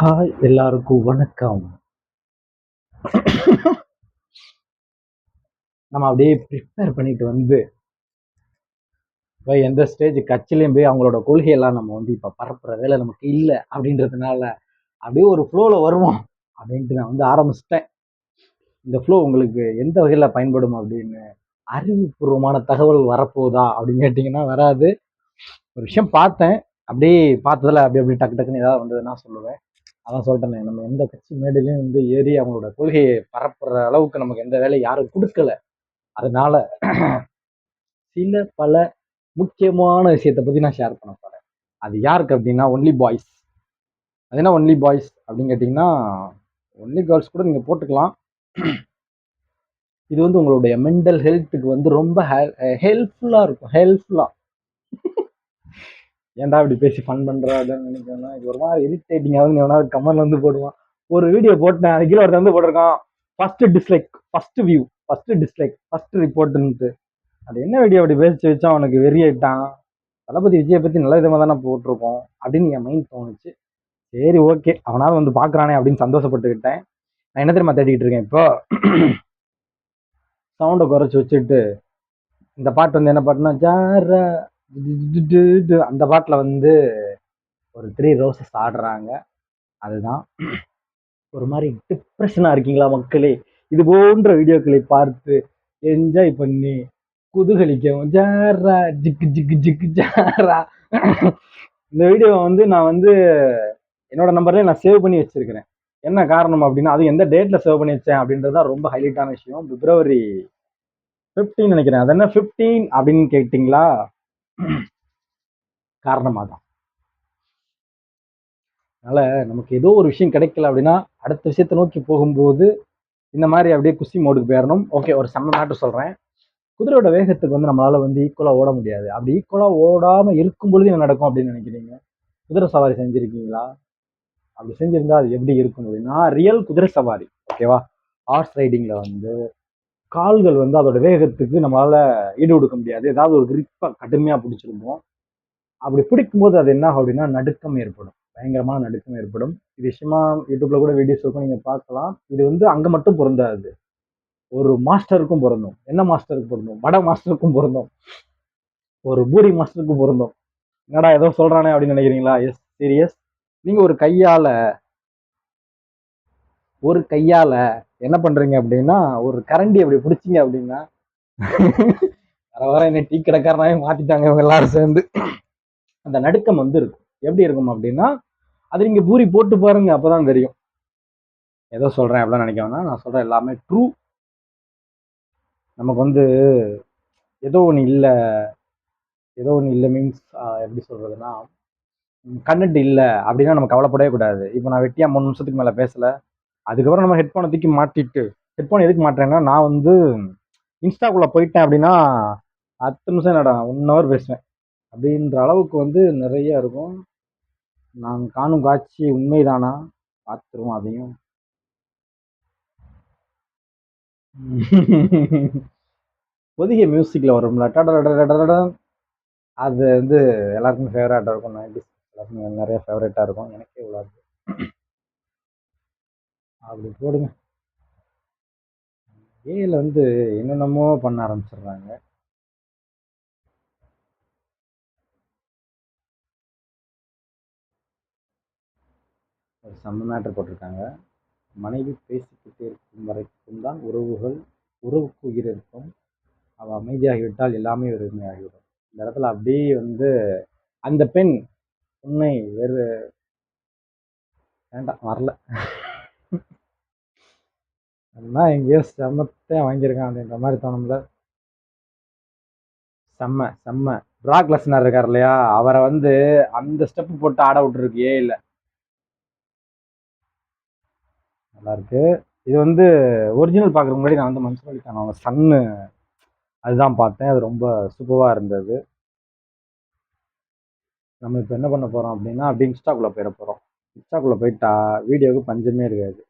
Hi எல்லாருக்கும் வணக்கம். நம்ம அப்படியே ப்ரிப்பேர் பண்ணிட்டு வந்து போய் எந்த ஸ்டேஜ் கட்சியிலையும் போய் அவங்களோட கொள்கையெல்லாம் நம்ம வந்து இப்போ பரப்புற வேலை நமக்கு இல்லை அப்படின்றதுனால அப்படியே ஒரு ஃப்ளோவில் வருவோம் அப்படின்ட்டு நான் வந்து ஆரம்பிச்சிட்டேன். இந்த ஃப்ளோ உங்களுக்கு எந்த வகையில் பயன்படும் அப்படின்னு அறிவுபூர்வமான தகவல் வரப்போகுதா அப்படின்னு கேட்டிங்கன்னா வராது. ஒரு விஷயம் பார்த்தேன், அப்படியே பார்த்ததில் அப்படி அப்படி டக்கு டக்குன்னு ஏதாவது வந்ததுன்னா சொல்லுவேன். அதான் சொல்லிட்டேனே, நம்ம எந்த கட்சி மேடையிலையும் வந்து ஏறி அவங்களோட கொள்கையை பரப்புற அளவுக்கு நமக்கு எந்த வேலையும் யாரும் கொடுக்கல. அதனால சில பல முக்கியமான விஷயத்தை பத்தி நான் ஷேர் பண்ண போறேன். அது யாருக்கு அப்படின்னா ஒன்லி பாய்ஸ். அது என்ன ஒன்லி பாய்ஸ் அப்படின்னு கேட்டீங்கன்னா, ஒன்லி கேர்ள்ஸ் கூட நீங்க போட்டுக்கலாம். இது வந்து உங்களுடைய மென்டல் ஹெல்த்துக்கு வந்து ரொம்ப ஹெல்ப்ஃபுல்லா இருக்கும். ஹெல்ப்ஃபுல்லா ஏன்டா இப்படி பேசி ஃபன் பண்றாதுன்னு நினைக்கிறேன்னா, இது ஒரு மாதிரி இரிட்டேட்டிங்காவது எவனாவது கமெண்ட்ல வந்து போடுவான். ஒரு வீடியோ போட்டேன், அது கீழே ஒருத்தர் வந்து போட்டிருக்கான், first dislike, first view, first dislike, first ரிப்போர்ட்ன்ட்டு. அது என்ன வீடியோ அப்படி பேசி வச்சா அவனுக்கு வெறியாயிட்டான். தளபதி விஜயை பத்தி நல்ல விதமா தானே போட்டிருக்கோம் அப்படின்னு என் மைண்ட் தோணுச்சு. சரி ஓகே, அவனாவது வந்து பாக்குறானே அப்படின்னு சந்தோஷப்பட்டுக்கிட்டேன். நான் என்ன தெரியுமா தேடிக்கிட்டு இருக்கேன் இப்போ, சவுண்டை குறைச்சி வச்சுட்டு இந்த பாட்டு வந்து என்ன பாட்டுனா ஜாரா அந்த பாட்டுல வந்து ஒரு 3 ரோசஸ் ஆடுறாங்க. அதுதான். ஒரு மாதிரி டிப்ரெஷனா இருக்கீங்களா மக்களே, இது போன்ற வீடியோக்களை பார்த்து என்ஜாய் பண்ணி குதூகலிக்கவும் ஜாரா ஜிக்கு ஜிக்கு ஜிக்கு ஜாரா. இந்த வீடியோவை வந்து நான் வந்து என்னோட நம்பர்லேயே நான் சேவ் பண்ணி வச்சிருக்கிறேன். என்ன காரணம் அப்படின்னா, அது எந்த டேட்ல சேவ் பண்ணி வச்சேன் அப்படின்றத ரொம்ப ஹைலைட்டான விஷயம். பிப்ரவரி 15 நினைக்கிறேன். அது என்ன 15 அப்படின்னு கேட்டீங்களா? காரணமா தான். அதனால நமக்கு ஏதோ ஒரு விஷயம் கிடைக்கல அப்படின்னா அடுத்த விஷயத்தை நோக்கி போகும்போது இந்த மாதிரி அப்படியே குஸ்தி மோடுக்கு போயிடணும். ஓகே, ஒரு செம்ம மேட்டர் சொல்றேன். குதிரையோட வேகத்துக்கு வந்து நம்மளால வந்து ஈக்குவலா ஓட முடியாது. அப்படி ஈக்குவலா ஓடாம இருக்கும் பொழுது என்ன நடக்கும் அப்படின்னு நினைக்கிறீங்க? குதிரை சவாரி செஞ்சிருக்கீங்களா? அப்படி செஞ்சிருந்தா அது எப்படி இருக்கும் அப்படின்னா, ரியல் குதிரை சவாரி, ஓகேவா? ஹார்ஸ் ரைடிங்ல வந்து கால்கள் வந்து அதோட வேகத்துக்கு நம்மளால ஈடு கொடுக்க முடியாது. ஏதாவது ஒரு கிரிப்பா கடுமையா பிடிச்சிருப்போம். அப்படி பிடிக்கும்போது அது என்ன ஆகும் அப்படின்னா நடுக்கம் ஏற்படும். பயங்கரமான நடுக்கம் ஏற்படும். இது விஷயமா யூடியூப்ல கூட வீடியோஸ் இருக்கும், நீங்க பார்க்கலாம். இது வந்து அங்க மட்டும் பொருந்தாது, ஒரு மாஸ்டருக்கும் பொருந்தும். என்ன மாஸ்டருக்கு பொருந்தும்? வட மாஸ்டருக்கும் பொருந்தும், ஒரு பூரி மாஸ்டருக்கும் பொருந்தும். என்னடா ஏதோ சொல்றானே அப்படின்னு நினைக்கிறீங்களா? Yes, serious. நீங்க ஒரு கையால என்ன பண்றீங்க அப்படின்னா, ஒரு கரண்டி அப்படி பிடிச்சிங்க அப்படின்னா, வர என்ன டீ கடைக்காரனாவே மாத்திட்டாங்க இவங்க எல்லாரும் சேர்ந்து. அந்த நடுக்கம் வந்து இருக்கும். எப்படி இருக்கும் அப்படின்னா, அது நீங்க பூரி போட்டு பாருங்க, அப்பதான் தெரியும். ஏதோ சொல்றேன் அப்படிலாம் நினைக்க வேணாம், நான் சொல்றேன் எல்லாமே ட்ரூ. நமக்கு வந்து ஏதோ ஒன்று இல்லை, ஏதோ ஒன்று இல்லை மீன்ஸ் எப்படி சொல்றதுன்னா, கண்டென்ட் இல்லை அப்படின்னா நம்ம கவலைப்படவே கூடாது. இப்போ நான் வெட்டியா 3 நிமிஷத்துக்கு மேலே பேசல, அதுக்கப்புறம் நம்ம ஹெட்ஃபோனை தூக்கி மாட்டிட்டு, ஹெட்ஃபோன் எதுக்கு மாட்டுறேன்னா, நான் வந்து இன்ஸ்டாக்குள்ள போயிட்டேன் அப்படின்னா 10 நிமிஷம் என்னடா 1 ஹவர் பேசுவேன் அப்படின்ற அளவுக்கு வந்து நிறைய இருக்கும். நான் காணும் காட்சி உண்மைதானா பார்த்துருவோம் அதையும். பொதிகை மியூசிக்ல வரும்ல அது வந்து எல்லாருக்குமே ஃபேவரட்டாக இருக்கும். 90s எல்லாருக்குமே நிறைய ஃபேவரட்டாக இருக்கும், எனக்கே உள்ளாது. அப்படி போடுங்க. ஏல வந்து என்னென்னமோ பண்ண ஆரம்பிச்சிடுறாங்க. ஒரு செம்ம மேட்டர் போட்டிருக்காங்க. மனைவி பேசிக்கிட்டே இருக்கும் வரைக்கும் தான் உறவுக்கு உயிர் இருக்கும். அவள் அமைதியாகிவிட்டால் எல்லாமே வெறுமையாகிவிடும். இந்த இடத்துல அப்படியே வந்து அந்த பெண் உன்னை வேண்டாம் வரல. அதுதான் எங்கேயோ செம்மத்தையும் வாங்கியிருக்கான் அப்படின்ற மாதிரி தோணும்ல. செம்ம செம்ம. பிராக் லெஸ்னர் இருக்கார் இல்லையா, அவரை வந்து அந்த ஸ்டெப் போட்டு ஆட விட்டுருக்கு இல்லை. நல்லா இருக்கு. இது வந்து ஒரிஜினல் பார்க்குறதுக்கு முன்னாடி நான் வந்து மன்சூர் அலிகான் அவங்க சன்னு அதுதான் பார்த்தேன். அது ரொம்ப சூப்பராக இருந்தது. நம்ம இப்போ என்ன பண்ண போகிறோம் அப்படின்னா, அப்படியே இன்ஸ்டாக்குள்ளே போயிட போகிறோம். இன்ஸ்டாக்குள்ளே போயிட்டா வீடியோவுக்கு பஞ்சமே இருக்காது.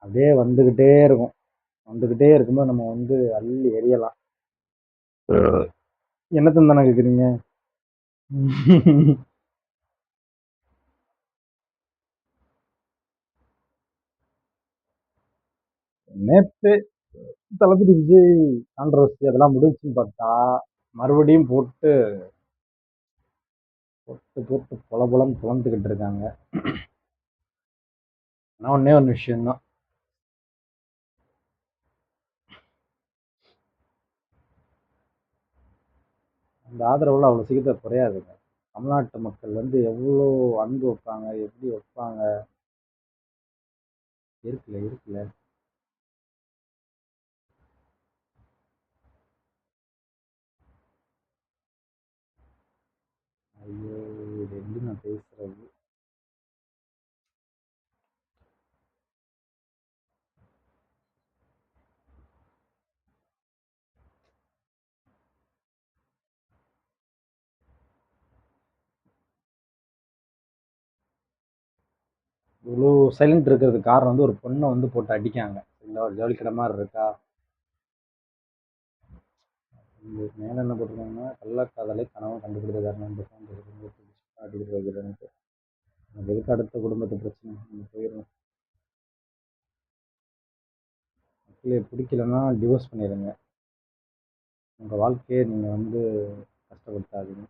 அப்படியே வந்துக்கிட்டே இருக்கும். வந்துக்கிட்டே இருக்கும்போது நம்ம வந்து அள்ளி எறியலாம். என்னத்துன்னு தானே கேட்குறீங்க? நேத்து தளபதி விஜய் கான்ட்ரவர்சி அதெல்லாம் முடிஞ்சுன்னு பார்த்தா மறுபடியும் போட்டு போட்டு போட்டு பொல பொலன்னு பொழந்துக்கிட்டு இருக்காங்க. ஆனால் ஒன்னே ஒரு விஷயம்தான், அந்த ஆதரவுல அவ்வளோ சீக்கிரத்தை குறையாதுங்க. தமிழ்நாட்டு மக்கள் வந்து எவ்வளோ அன்பு வைப்பாங்க, எப்படி வைப்பாங்க. இருக்குல்ல இருக்குல்ல. ஐயோ, இது எப்படி நான் பேசுறது? இவ்வளோ சைலண்ட் இருக்கிறதுக்கு காரணம் வந்து ஒரு பொண்ணை வந்து போட்டு அடிக்காங்க. இல்லை ஒரு ஜவுளிக்கடை மாதிரி இருக்கா. மேலே என்ன போட்டிருக்காங்கன்னா, கள்ளக்காதலை கணவன் கண்டுபிடித்ததாரு அடிக்கிட்டு வைக்கிறேன்ட்டு. எனக்கு எதுக்கு அடுத்த குடும்பத்து பிரச்சனை, நம்ம போயிடும். மக்களே பிடிக்கலன்னா டிவோர்ஸ் பண்ணிடுங்க. உங்கள் வாழ்க்கையை நீங்கள் வந்து கஷ்டப்படுத்தாதீங்க.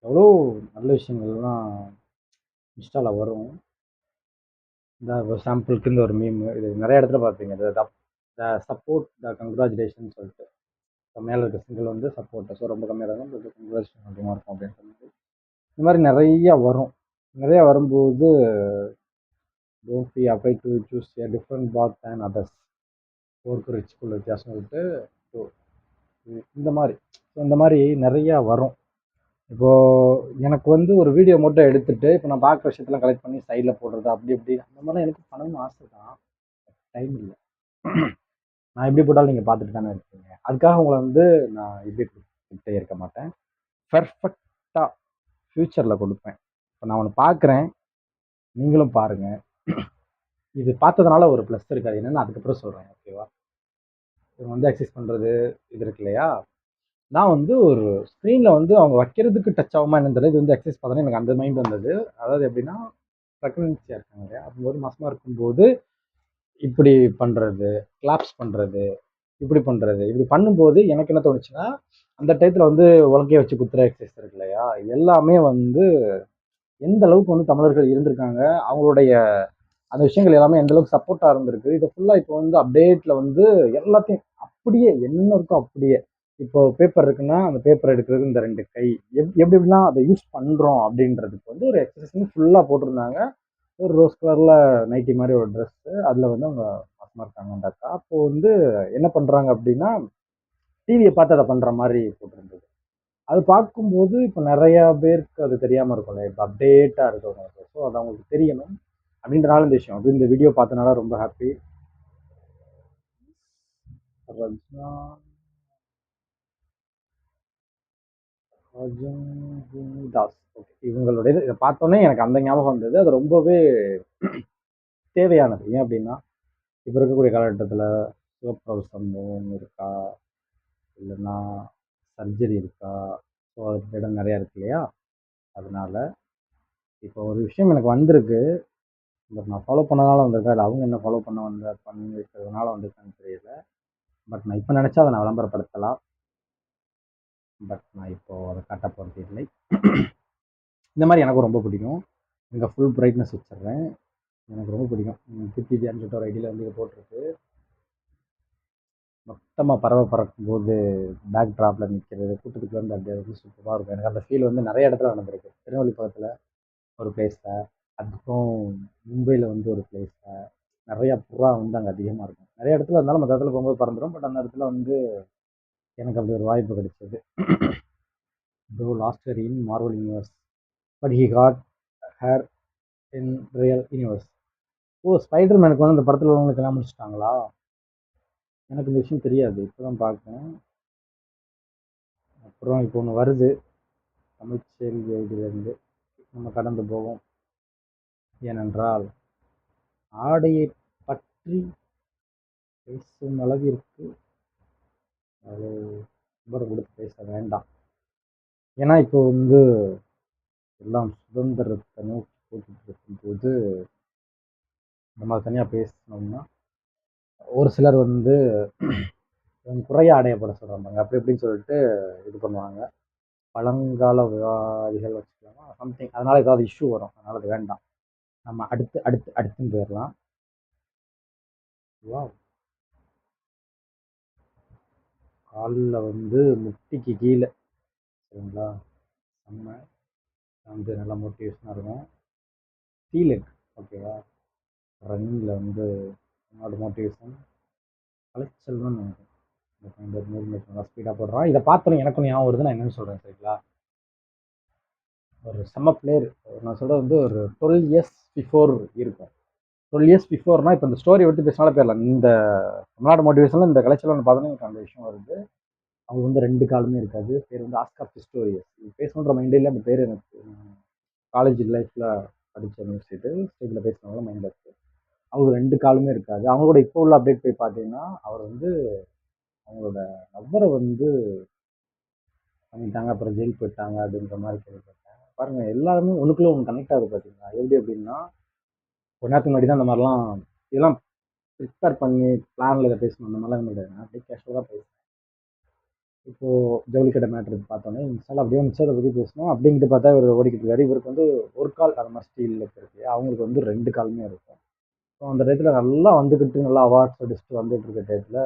எவ்வளோ நல்ல விஷயங்கள்லாம் இன்ஸ்டாவில் வரும். இந்த சாம்பிளுக்கு இந்த ஒரு மீம் இது நிறைய இடத்துல பார்ப்பீங்க. த சப்போர்ட் த கங்க்ராச்சுலேஷன் சொல்லிட்டு மேலே இருக்க சிங்கிள் வந்து சப்போர்ட், ஸோ ரொம்ப கம்மியாக இருக்கும், பட் கங்க்ராச்சுலேஷன் அதிகமாக இருக்கும் அப்படின்னு சொல்லிட்டு இந்த மாதிரி நிறையா வரும். நிறையா வரும்போது don't be afraid to choose a different path than others, போருக்கு ரிச்சுக்குள்ள வித்தியாசம் சொல்லிட்டு. ஸோ இந்த மாதிரி நிறையா வரும். இப்போது எனக்கு வந்து ஒரு வீடியோ மட்டும் எடுத்துகிட்டு இப்போ நான் பார்க்குற விஷயத்தெல்லாம் கலெக்ட் பண்ணி சைடில் போடுறது அப்படி இப்படி அந்த மாதிரிலாம் எனக்கு பண்ணணும்னு ஆசை தான், டைம் இல்லை. நான் எப்படி போட்டாலும் நீங்கள் பார்த்துட்டு தானே இருக்கீங்க. அதுக்காக உங்களை வந்து நான் இப்படி கொடுத்துட்டே இருக்க மாட்டேன். பெர்ஃபெக்டாக ஃப்யூச்சரில் கொடுப்பேன். இப்போ நான் ஒன்று பார்க்குறேன், நீங்களும் பாருங்கள். இது பார்த்ததுனால ஒரு ப்ளஸ் இருக்காது, என்னென்னு அதுக்கப்புறம் சொல்கிறேன். ஓகேவா? இவங்க வந்து எக்ஸசைஸ் பண்ணுறது இது இருக்கு இல்லையா, நான் வந்து ஒரு ஸ்க்ரீனில் வந்து அவங்க வைக்கிறதுக்கு டச் ஆகுமா என்னன்னு தெரியல. இது வந்து எக்ஸசைஸ் பார்த்தோன்னா எனக்கு அந்த மைண்ட் வந்தது. அதாவது எப்படின்னா, ப்ரெக்னன்சியாக இருக்காங்க இல்லையா, அப்போது மாசமாக இருக்கும்போது இப்படி பண்ணுறது, கிளாப்ஸ் பண்ணுறது, இப்படி பண்ணுறது, இப்படி பண்ணும்போது எனக்கு என்ன தோணுச்சுன்னா, அந்த டயத்தில் வந்து உலக்கையை வச்சு குத்துற எக்ஸசைஸ் இருக்கு இல்லையா, எல்லாமே வந்து எந்த அளவுக்கு வந்து தமிழர்கள் இருந்திருக்காங்க, அவங்களுடைய அந்த விஷயங்கள் எல்லாமே எந்த அளவுக்கு சப்போர்ட்டாக இருந்திருக்கு. இதை ஃபுல்லாக இப்போ வந்து அப்டேட்டில் வந்து எல்லாத்தையும் அப்படியே என்ன இருக்கோ அப்படியே. இப்போ பேப்பர் இருக்குன்னா அந்த பேப்பர் எடுக்கிறது இந்த 2 கை எப்படி எப்படிலாம் அதை யூஸ் பண்ணுறோம் அப்படின்றதுக்கு வந்து ஒரு எக்ஸசைஸ் ஃபுல்லாக போட்டிருந்தாங்க. ஒரு ரோஸ் கலரில் நைட்டி மாதிரி ஒரு ட்ரெஸ்ஸு, அதில் வந்து அவங்க மாசமாக இருக்காங்க அந்த அக்கா. அப்போது வந்து என்ன பண்ணுறாங்க அப்படின்னா, டிவியை பார்த்து அதை பண்ணுற மாதிரி போட்டிருந்தது. அது பார்க்கும்போது இப்போ நிறையா பேருக்கு அது தெரியாமல் இருக்கும்ல, இப்போ அப்டேட்டாக இருக்கவங்களுக்கு. ஸோ அது அவங்களுக்கு தெரியணும் அப்படின்றனால இந்த விஷயம். அது இந்த வீடியோ பார்த்தனால ரொம்ப ஹாப்பி. ரஜினா தாஸ், ஓகே, இவங்களுடைய இதை பார்த்தோன்னே எனக்கு அந்த ஞாபகம் வந்தது. அது ரொம்பவே தேவையானது. ஏன் அப்படின்னா, இப்போ இருக்கக்கூடிய காலகட்டத்தில் சிவப்பிரவசம் இருக்கா, இல்லைன்னா சர்ஜரி இருக்கா, ஸோ அதுக்கு இடம் நிறையா இருக்கு இல்லையா. அதனால இப்போ ஒரு விஷயம் எனக்கு வந்திருக்கு, பட் நான் ஃபாலோ பண்ணனால வந்திருக்கா, இல்லை அவங்க என்ன ஃபாலோ பண்ணி வைக்கிறதுனால வந்திருக்கான்னு தெரியல. பட் நான் இப்போ நினச்சா அதை நான் விளம்பரப்படுத்தலாம். பட் நான் இப்போது அதை காட்ட போகிறது இல்லை. இந்த மாதிரி எனக்கும் ரொம்ப பிடிக்கும். இங்கே ஃபுல் பிரைட்னஸ் வச்சிடுறேன். எனக்கு ரொம்ப பிடிக்கும். பிடிஜியான்னு சொல்லிட்டு ஒரு ஐடியில் வந்து இதை போட்டிருக்கு. மொத்தமாக பறக்கும்போது பேக் ட்ராப்பில் நிற்கிறது, கூட்டத்துக்குள்ள இருந்து அப்படியே வந்து சூப்பராக இருக்கும். எனக்கு அந்த ஃபீல் வந்து நிறைய இடத்துல நடந்திருக்கு. திருநெல்வேலி பக்கத்தில் ஒரு பிளேஸில், அதுக்கப்புறம் மும்பையில் வந்து ஒரு பிளேஸில் நிறையா புறா வந்து அங்கே அதிகமாக இருக்கும். நிறைய இடத்துல இருந்தாலும் மற்ற இடத்துல போகும்போது பறந்துடும். பட் அந்த இடத்துல வந்து எனக்கு அப்படி ஒரு வாய்ப்பு கிடைச்சது. Bro lost her in Marvel universe, but he got her in real universe. ஓ, ஸ்பைடர் மேனுக்கு வந்து அந்த படத்தில் உள்ளவங்களுக்கு எல்லாம் முடிச்சிட்டாங்களா? எனக்கு இந்த விஷயம் தெரியாது, இப்போ தான் பார்க்குறேன். அப்புறம் இப்போ ஒன்று வருது தமிழ்ச்செல்வி ஐடியிலேருந்து, நம்ம கடந்து போவோம். ஏனென்றால் ஆடையை பற்றி பேசும் அளவிற்கு அவ்வளோ நம்பர் கொடுத்து பேச வேண்டாம். ஏன்னா இப்போ வந்து எல்லாம் சுதந்திரத்தை நோக்கி போட்டுட்டு இருக்கும்போது நம்ம தனியாக பேசணும்னா ஒரு சிலர் வந்து குறைய அடையப்பட சொல்கிறாங்க அப்படி இப்படின்னு சொல்லிட்டு இது பண்ணுவாங்க. பழங்கால விவாதிகள் வச்சுக்கலாமா சம்திங், அதனால ஏதாவது இஷ்யூ வரும், அதனால அது வேண்டாம். நம்ம அடுத்து அடுத்து அடுத்துன்னு போயிடலாம். வா, காலில் வந்து முட்டிக்கு கீழே, சரிங்களா? நம்ம வந்து நல்லா மோட்டிவேஷனாக இருக்கும். ஃபீல் இட், ஓகேவா? ரன்னிங்கில் வந்து என்னோட மோட்டிவேஷன் கலைச்சல் தான் நினைக்கிறேன். இந்த நல்லா ஸ்பீடாக போடுறான். இதை பார்த்தோன்னே எனக்கும் ஞாபகம் வருது, நான் என்னன்னு சொல்கிறேன், சரிங்களா? ஒரு செம்ம பிளேயர், நான் சொல்கிறது வந்து ஒரு 12 இயர்ஸ் பிஃபோர் இருக்கும். 12 இயர்ஸ் பிஃபோர்னா இப்போ இந்த ஸ்டோரி எடுத்து பேசினாலே போயிடலாம். இந்த தமிழ்நாடு மோட்டிவேஷனில் இந்த கலைச்சல் பார்த்தோன்னா எனக்கு அந்த விஷயம் வருது. அவங்க வந்து 2 காலுமே இருக்காது. பேர் வந்து ஆஸ்கார் பிஸ்டோரியஸ். பேசணுன்ற மைண்டே இல்லை, அந்த பேர் எனக்கு காலேஜ் லைஃப்பில் படித்த நியூஸ் இது. ஸ்டேஜில் பேசினவங்கள மைண்டில் இருக்குது. அவங்க 2 காலுமே இருக்காது. அவங்க கூட இப்போ உள்ள அப்டேட் போய் பார்த்தீங்கன்னா அவர் வந்து அவங்களோட லவ்வரை வந்து பண்ணிட்டாங்க, அப்புறம் ஜெயில் போயிட்டாங்க அப்படின்ற மாதிரி கேள்விப்பட்டேன். பாருங்க, எல்லாருமே ஒன்றுக்குள்ள ஒன்று கனெக்ட் ஆகுது பார்த்தீங்களா? எப்படி அப்படின்னா கொஞ்ச நேரத்துக்கு முன்னாடி தான் இந்த மாதிரிலாம் இதெல்லாம் ப்ரிப்பேர் பண்ணி பிளானில் இதை பேசணும் அந்த மாதிரிலாம் கிடையாது. நான் அப்படியே கேஷுவலாக பேசுகிறேன். இப்போது ஜவுளிக்கடை மேட்ரு பார்த்தோன்னே இன்ஸ்டாவில் அப்படியே வந்துச்சு, அதை பற்றி பேசணும் அப்படிங்கிட்டு பார்த்தா இவர் ஓடிக்கிட்டு இருக்காரு. இவருக்கு வந்து ஒரு கால் அது மாதிரி ஸ்டீலில் இருக்கு, அவங்களுக்கு வந்து 2 காலுமே இருக்கும். ஸோ அந்த டயத்தில் நல்லா வந்துக்கிட்டு நல்லா அவார்ட்ஸ் அடிச்சுட்டு வந்துட்டு இருக்க டயத்தில்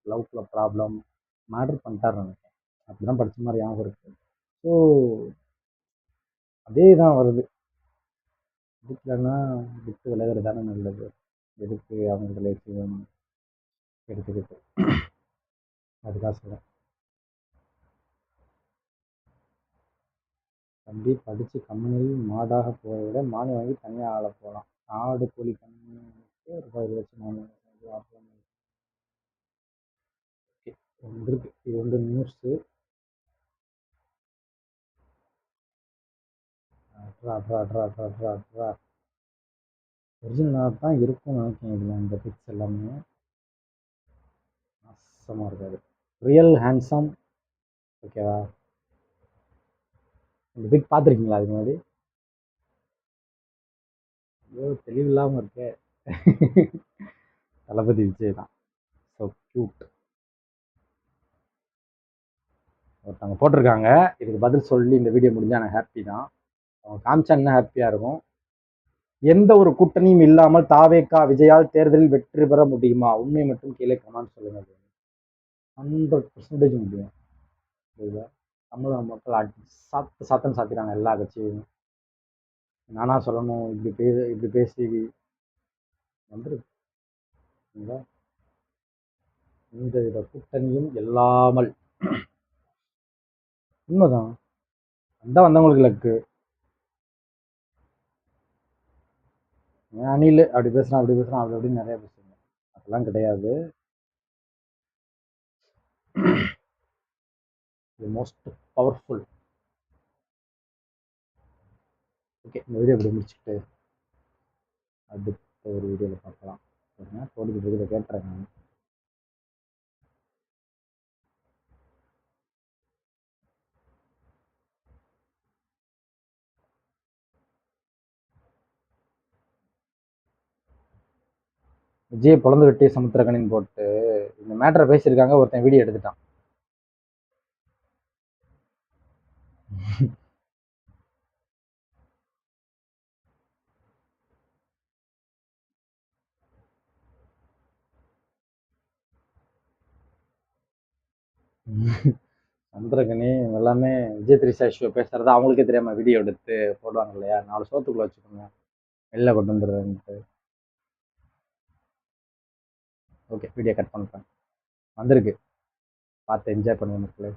லவ்ல ப்ராப்ளம் மேட்ரு பண்ணிட்டார் நினைக்கிறேன். அப்படி தான் படித்த மாதிரி ஞாபகம் இருக்குது. ஸோ அதே தான் வருது. வீட்டிலன்னா விட்டு விலகிறது தானே நல்லது, எதுக்கு அவங்க லைஃப்பையும் எடுத்துக்கிட்டு, அதுக்காக சொல்கிறேன். தம்பி, படித்து கம்பெனியில் மாடாக போவதை விட மானியம் வாங்கி தனியாக ஆள போகலாம். ஆடு கோழி கம்பெனிக்கு ரூபாய் 24 ஓகே வந்திருக்கு. இது வந்து நியூஸு. ஒரிஜினலாக தான் இருக்கும்னு நினைக்கிறேன். இதில் இந்த பிக்ஸ் எல்லாமே நாசமாக இருக்காது. ரியல் ஹேண்ட்ஸம், ஓகேவா? இந்த பிக் பார்த்துருக்கீங்களா அதுக்கு முன்னாடி? ஐயோ, தெளிவில்லாமல் இருக்கே. தளபதி விஜய் தான். So cute. ஒருத்தவங்க போட்டிருக்காங்க, இதுக்கு பதில் சொல்லி இந்த வீடியோ முடிஞ்சால் நான் ஹாப்பி தான். அவங்க காமிச்சா இன்னும் ஹாப்பியாக இருக்கும். எந்த ஒரு கூட்டணியும் இல்லாமல் தாவேகா விஜயால் தேர்தலில் வெற்றி பெற முடியுமா? உண்மை மட்டும் கீழே கமெண்ட் சொல்லுங்க. 100% முடியும். புரியுதா? தமிழக மக்கள் சாத்தன்னு சாத்திட்டாங்க எல்லா கட்சியும். நானா சொல்லணும், இப்படி பேசி வந்துருக்குங்களா? இந்த வித கூட்டணியும் இல்லாமல் உண்மைதான். அந்த வந்தவங்களுக்கு லக்கு. அணில் அப்படி பேசுறான் அப்படி பேசுறான் அப்படி அப்படின்னு நிறைய பேசுறாங்க. அதெல்லாம் கிடையாது. Most powerful. ஓகே, இந்த வீடியோ இப்படி முடிச்சுட்டு அடுத்த ஒரு வீடியோவில் பார்க்கலாம். போட்டுக்கிட்டு இருக்கிறத கேட்டுறேன் நான். விஜய் பொழந்து வெட்டி சமுத்திரக்கணின்னு போட்டு இந்த மேட்டரை பேசியிருக்காங்க, ஒருத்தன் வீடியோ எடுத்துட்டான். சமுத்திரக்கணி எல்லாமே விஜய் திரிஷா இஷ்யூ பேசுறதா அவங்களுக்கே தெரியாம வீடியோ எடுத்து போடுவாங்க இல்லையா? 4 சோத்துக்குள்ள வச்சுக்கோங்க, வெளில கொண்டு வந்துடுவேன்ட்டு. ஓகே, வீடியோ கட் பண்ணுறேன். வந்திருக்கு, பார்த்து என்ஜாய் பண்ணுங்க மக்களே.